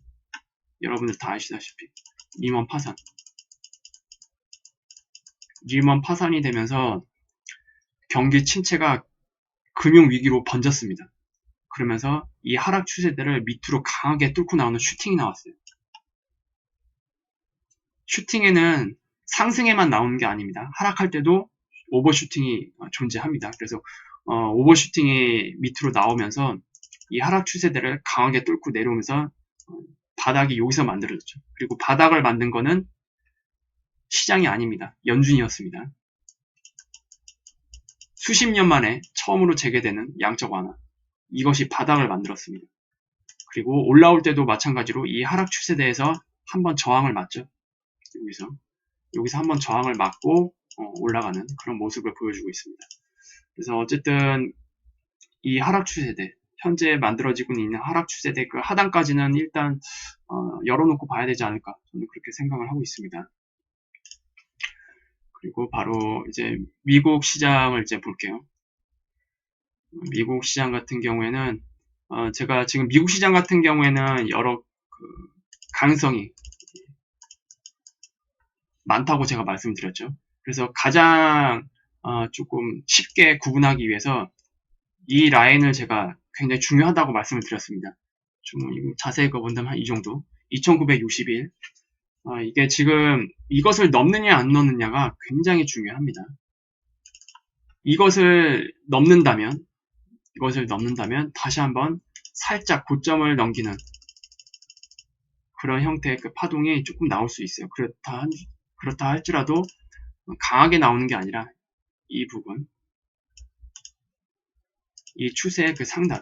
여러분들 다 아시다시피 리먼 파산이 되면서 경기 침체가 금융위기로 번졌습니다. 그러면서 이 하락 추세대를 밑으로 강하게 뚫고 나오는 슈팅이 나왔어요. 슈팅에는 상승에만 나오는 게 아닙니다. 하락할 때도 오버슈팅이 존재합니다. 그래서 오버슈팅이 밑으로 나오면서 이 하락 추세대를 강하게 뚫고 내려오면서 바닥이 여기서 만들어졌죠. 그리고 바닥을 만든 거는 시장이 아닙니다. 연준이었습니다. 수십 년 만에 처음으로 재개되는 양적 완화. 이것이 바닥을 만들었습니다. 그리고 올라올 때도 마찬가지로 이 하락 추세대에서 한번 저항을 맞죠. 여기서 한번 저항을 맞고 올라가는 그런 모습을 보여주고 있습니다. 그래서 어쨌든 이 하락 추세대, 현재 만들어지고 있는 하락 추세대 그 하단까지는 일단 열어놓고 봐야 되지 않을까 저는 그렇게 생각을 하고 있습니다. 그리고 바로 이제 미국 시장을 이제 볼게요. 미국 시장 같은 경우에는 제가 지금 미국 시장 같은 경우에는 여러 가능성이 많다고 제가 말씀드렸죠. 그래서 가장 조금 쉽게 구분하기 위해서 이 라인을 제가 굉장히 중요하다고 말씀을 드렸습니다. 좀 자세히 본다면 한 이 정도. 2961. 이게 지금 이것을 넘느냐 안 넘느냐가 굉장히 중요합니다. 이것을 넘는다면 다시 한번 살짝 고점을 넘기는 그런 형태의 그 파동이 조금 나올 수 있어요. 그렇다 할지라도 강하게 나오는 게 아니라 이 부분, 이 추세의 그 상단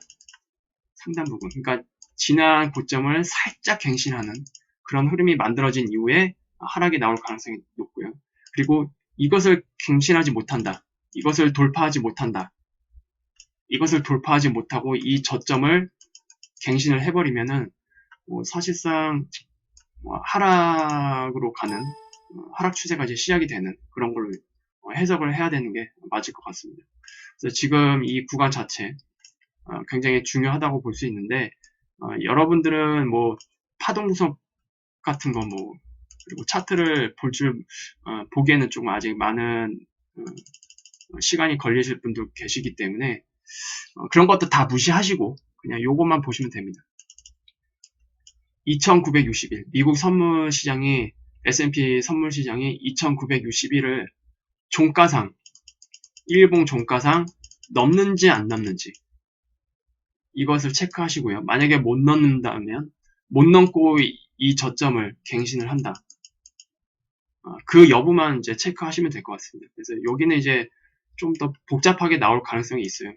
부분, 그러니까 지난 고점을 살짝 갱신하는 그런 흐름이 만들어진 이후에 하락이 나올 가능성이 높고요. 그리고 이것을 갱신하지 못한다. 이것을 돌파하지 못하고 이 저점을 갱신을 해버리면은 사실상 하락으로 가는 하락 추세가 이제 시작이 되는 그런 걸로 해석을 해야 되는 게 맞을 것 같습니다. 그래서 지금 이 구간 자체 굉장히 중요하다고 볼 수 있는데 여러분들은 뭐 파동 분석 같은 거 그리고 차트를 보기에는 조금 아직 많은 시간이 걸리실 분도 계시기 때문에 그런 것도 다 무시하시고 그냥 요것만 보시면 됩니다. 2961 미국 선물 시장이 S&P 선물 시장이 2961을 종가상 일봉 종가상 넘는지 안 넘는지 이것을 체크하시고요. 만약에 못 넘는다면 못 넘고 이 저점을 갱신을 한다. 그 여부만 이제 체크하시면 될 것 같습니다. 그래서 여기는 이제 좀 더 복잡하게 나올 가능성이 있어요.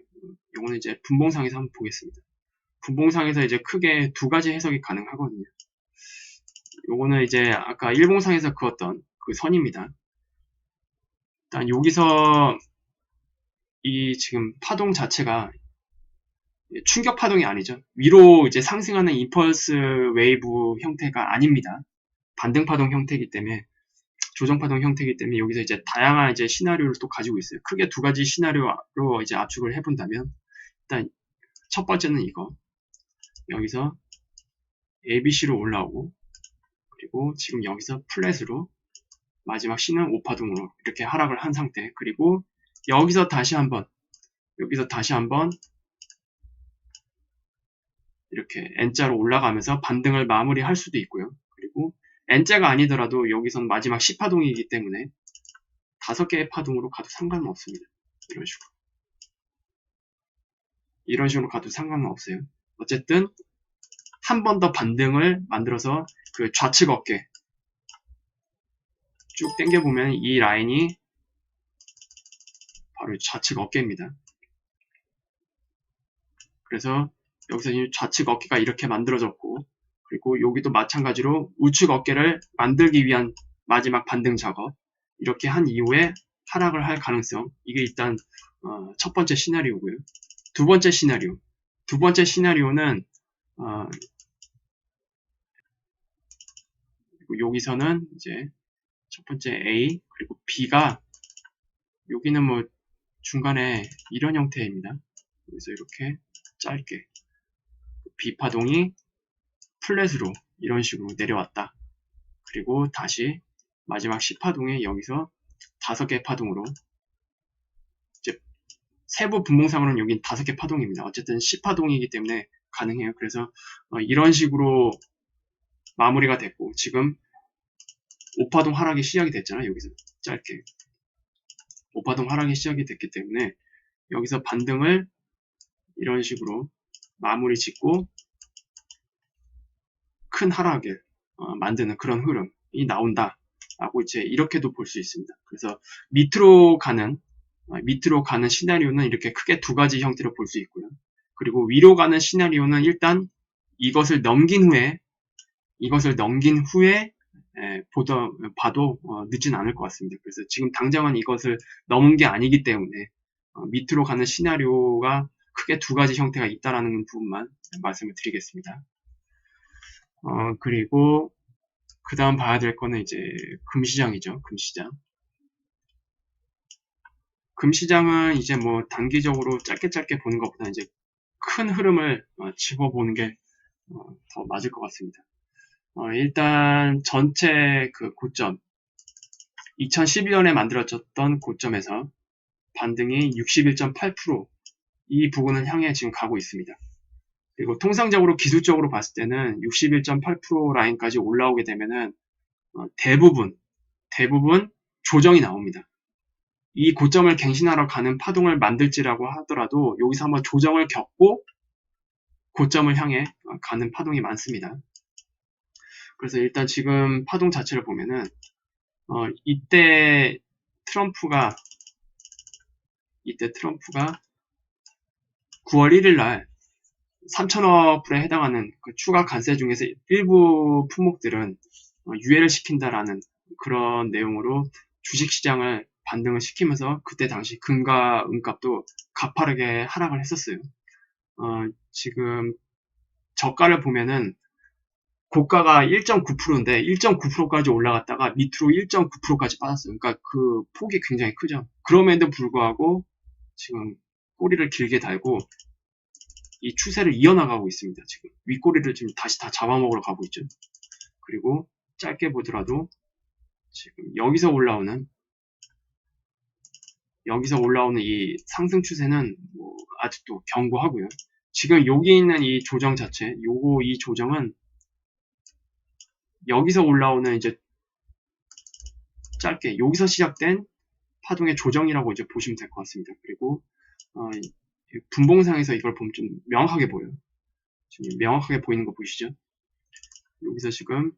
이거는 이제 분봉상에서 한번 보겠습니다. 분봉상에서 이제 크게 두 가지 해석이 가능하거든요. 요거는 이제 아까 일봉상에서 그었던 그 선입니다. 일단 여기서 이 지금 파동 자체가 충격 파동이 아니죠. 위로 이제 상승하는 임펄스 웨이브 형태가 아닙니다. 반등 파동 형태이기 때문에 조정 파동 형태이기 때문에 여기서 이제 다양한 이제 시나리오를 또 가지고 있어요. 크게 두 가지 시나리오로 이제 압축을 해본다면 일단 첫 번째는 이거. 여기서 ABC로 올라오고, 그리고 지금 여기서 플랫으로, 마지막 C는 5파동으로 이렇게 하락을 한 상태. 그리고 여기서 다시 한번 이렇게 N자로 올라가면서 반등을 마무리할 수도 있고요. 그리고 N자가 아니더라도 여기선 마지막 C파동이기 때문에 5개의 파동으로 가도 상관은 없습니다. 이런 식으로 가도 상관은 없어요. 어쨌든 한 번 더 반등을 만들어서 그 좌측 어깨 쭉 당겨보면 이 라인이 바로 좌측 어깨입니다. 그래서 여기서 좌측 어깨가 이렇게 만들어졌고, 그리고 여기도 마찬가지로 우측 어깨를 만들기 위한 마지막 반등 작업, 이렇게 한 이후에 하락을 할 가능성, 이게 일단 첫 번째 시나리오고요. 두 번째 시나리오는 여기서는 이제 첫 번째 A 그리고 B가 여기는 뭐 중간에 이런 형태입니다. 여기서 이렇게 짧게 B 파동이 플랫으로 이런 식으로 내려왔다. 그리고 다시 마지막 C 파동에 여기서 5개 파동으로, 이제 세부 분봉상으로는 여긴 5개 파동입니다. 어쨌든 C 파동이기 때문에 가능해요. 그래서 이런 식으로 마무리가 됐고, 지금 5파동 하락이 시작이 됐잖아요. 여기서 짧게 5파동 하락이 시작이 됐기 때문에 여기서 반등을 이런 식으로 마무리 짓고 큰 하락을 만드는 그런 흐름이 나온다 라고 이제 이렇게도 볼 수 있습니다. 그래서 밑으로 가는 시나리오는 이렇게 크게 두 가지 형태로 볼 수 있고요. 그리고 위로 가는 시나리오는 일단 이것을 넘긴 후에 봐도 늦진 않을 것 같습니다. 그래서 지금 당장은 이것을 넘은 게 아니기 때문에 밑으로 가는 시나리오가 크게 두 가지 형태가 있다라는 부분만 말씀을 드리겠습니다. 그리고 그 다음 봐야 될 거는 이제 금시장이죠. 금시장은 이제 뭐 단기적으로 짧게 보는 것보다 이제 큰 흐름을 집어보는 게 더 맞을 것 같습니다. 일단 전체 그 고점 2012년에 만들어졌던 고점에서 반등이 61.8% 이 부분을 향해 지금 가고 있습니다. 그리고 통상적으로 기술적으로 봤을 때는 61.8% 라인까지 올라오게 되면은 대부분 조정이 나옵니다. 이 고점을 갱신하러 가는 파동을 만들지라고 하더라도 여기서 한번 조정을 겪고 고점을 향해 가는 파동이 많습니다. 그래서 일단 지금 파동 자체를 보면은 이때 트럼프가 9월 1일 날 3천억 불에 해당하는 그 추가 관세 중에서 일부 품목들은 유예를 시킨다라는 그런 내용으로 주식시장을 반등을 시키면서 그때 당시 금과 은값도 가파르게 하락을 했었어요. 지금 저가를 보면은 고가가 1.9%인데 1.9%까지 올라갔다가 밑으로 1.9%까지 빠졌어요. 그러니까 그 폭이 굉장히 크죠. 그럼에도 불구하고 지금 꼬리를 길게 달고 이 추세를 이어나가고 있습니다. 지금 윗꼬리를 지금 다시 다 잡아먹으러 가고 있죠. 그리고 짧게 보더라도 지금 여기서 올라오는 이 상승 추세는 뭐 아직도 견고하고요. 지금 여기 있는 이 조정 자체, 이 조정은 여기서 올라오는 이제 짧게 여기서 시작된 파동의 조정이라고 이제 보시면 될 것 같습니다. 그리고 분봉상에서 이걸 보면 좀 명확하게 보여요. 지금 명확하게 보이는 거 보이시죠? 여기서 지금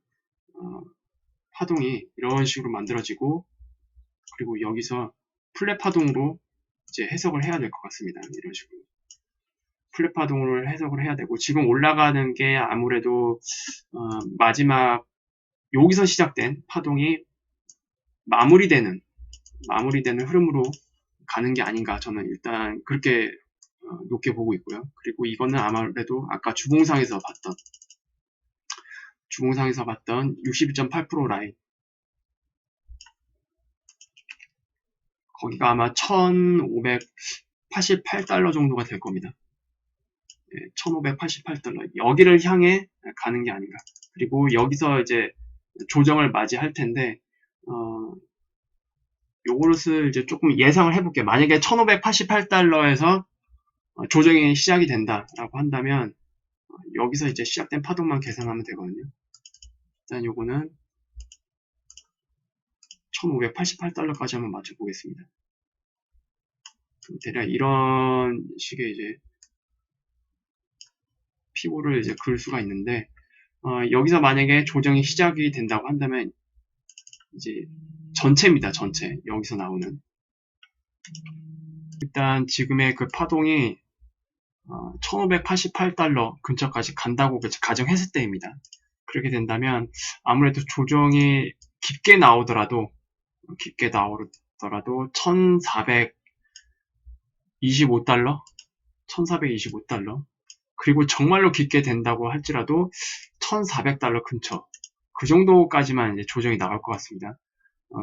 파동이 이런 식으로 만들어지고, 그리고 여기서 플랫 파동으로 이제 해석을 해야 될 것 같습니다. 이런 식으로 플랫 파동으로 해석을 해야 되고, 지금 올라가는 게 아무래도 마지막 여기서 시작된 파동이 마무리되는 흐름으로 가는 게 아닌가, 저는 일단 그렇게 높게 보고 있고요. 그리고 이거는 아무래도 아까 주봉상에서 봤던 61.8% 라인, 거기가 아마 1588달러 정도가 될 겁니다. $1,588 여기를 향해 가는 게 아닌가. 그리고 여기서 이제 조정을 맞이할 텐데 요것을 이제 조금 예상을 해볼게요. 만약에 $1,588에서 조정이 시작이 된다라고 한다면 여기서 이제 시작된 파동만 계산하면 되거든요. 일단 요거는 $1,588까지 한번 맞춰보겠습니다. 대략 이런 식의 이제 피보를 이제 그을 수가 있는데 여기서 만약에 조정이 시작이 된다고 한다면 이제 전체입니다. 전체 여기서 나오는 일단 지금의 그 파동이 $1,588 근처까지 간다고 가정했을 때입니다. 그렇게 된다면 아무래도 조정이 깊게 나오더라도 1,425달러 그리고 정말로 깊게 된다고 할지라도 $1,400 근처 그 정도까지만 이제 조정이 나올 것 같습니다.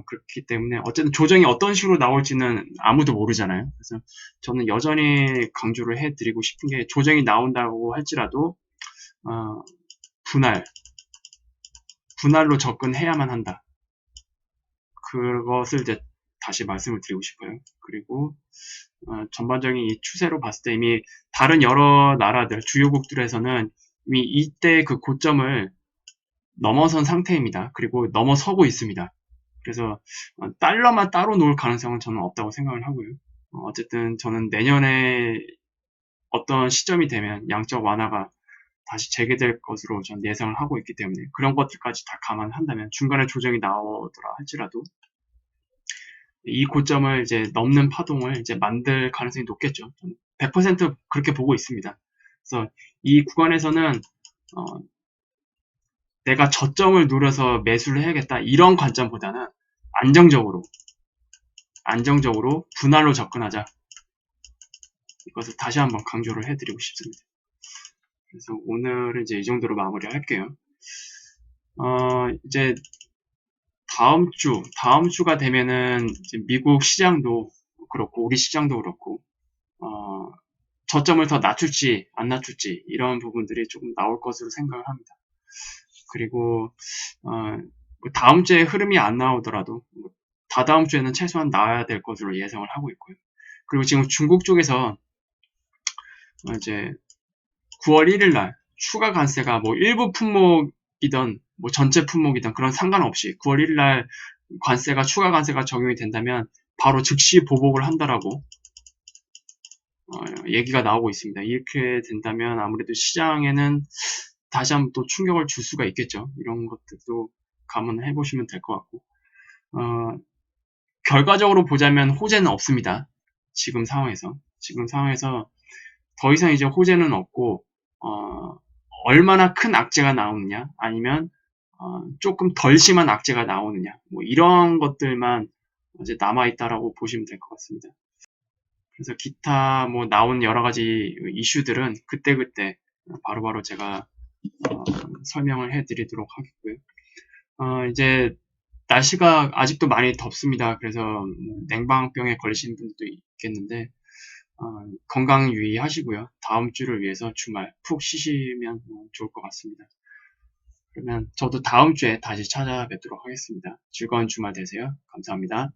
그렇기 때문에 어쨌든 조정이 어떤 식으로 나올지는 아무도 모르잖아요. 그래서 저는 여전히 강조를 해드리고 싶은 게 조정이 나온다고 할지라도 분할로 접근해야만 한다. 그것을 이제 다시 말씀을 드리고 싶어요. 그리고 전반적인 이 추세로 봤을 때 이미 다른 여러 나라들, 주요국들에서는 이미 이때 그 고점을 넘어선 상태입니다. 그리고 넘어서고 있습니다. 그래서 달러만 따로 놓을 가능성은 저는 없다고 생각을 하고요. 어쨌든 저는 내년에 어떤 시점이 되면 양적 완화가 다시 재개될 것으로 전 예상을 하고 있기 때문에 그런 것들까지 다 감안한다면 중간에 조정이 나오더라 할지라도 이 고점을 이제 넘는 파동을 이제 만들 가능성이 높겠죠. 100% 그렇게 보고 있습니다. 그래서 이 구간에서는 내가 저점을 노려서 매수를 해야겠다 이런 관점보다는 안정적으로 분할로 접근하자. 이것을 다시 한번 강조를 해드리고 싶습니다. 그래서 오늘은 이제 이 정도로 마무리할게요. 이제 다음 주가 되면은 이제 미국 시장도 그렇고 우리 시장도 그렇고 저점을 더 낮출지 안 낮출지 이런 부분들이 조금 나올 것으로 생각을 합니다. 그리고 다음 주에 흐름이 안 나오더라도 다다음 주에는 최소한 나와야 될 것으로 예상을 하고 있고요. 그리고 지금 중국 쪽에서 이제 9월 1일 날 추가 관세가 뭐 일부 품목이든 뭐 전체 품목이든 그런 상관없이 9월 1일 날 추가 관세가 적용이 된다면 바로 즉시 보복을 한다라고 얘기가 나오고 있습니다. 이렇게 된다면 아무래도 시장에는 다시 한번 또 충격을 줄 수가 있겠죠. 이런 것들도 감안해 보시면 될 것 같고 결과적으로 보자면 호재는 없습니다. 지금 상황에서 더 이상 이제 호재는 없고 얼마나 큰 악재가 나오느냐 아니면 조금 덜 심한 악재가 나오느냐 뭐 이런 것들만 이제 남아있다라고 보시면 될 것 같습니다. 그래서 기타 뭐 나온 여러 가지 이슈들은 그때그때 바로바로 제가 설명을 해드리도록 하겠고요. 이제 날씨가 아직도 많이 덥습니다. 그래서 냉방병에 걸리시는 분들도 있겠는데 건강 유의하시고요. 다음 주를 위해서 주말 푹 쉬시면 좋을 것 같습니다. 그러면 저도 다음 주에 다시 찾아뵙도록 하겠습니다. 즐거운 주말 되세요. 감사합니다.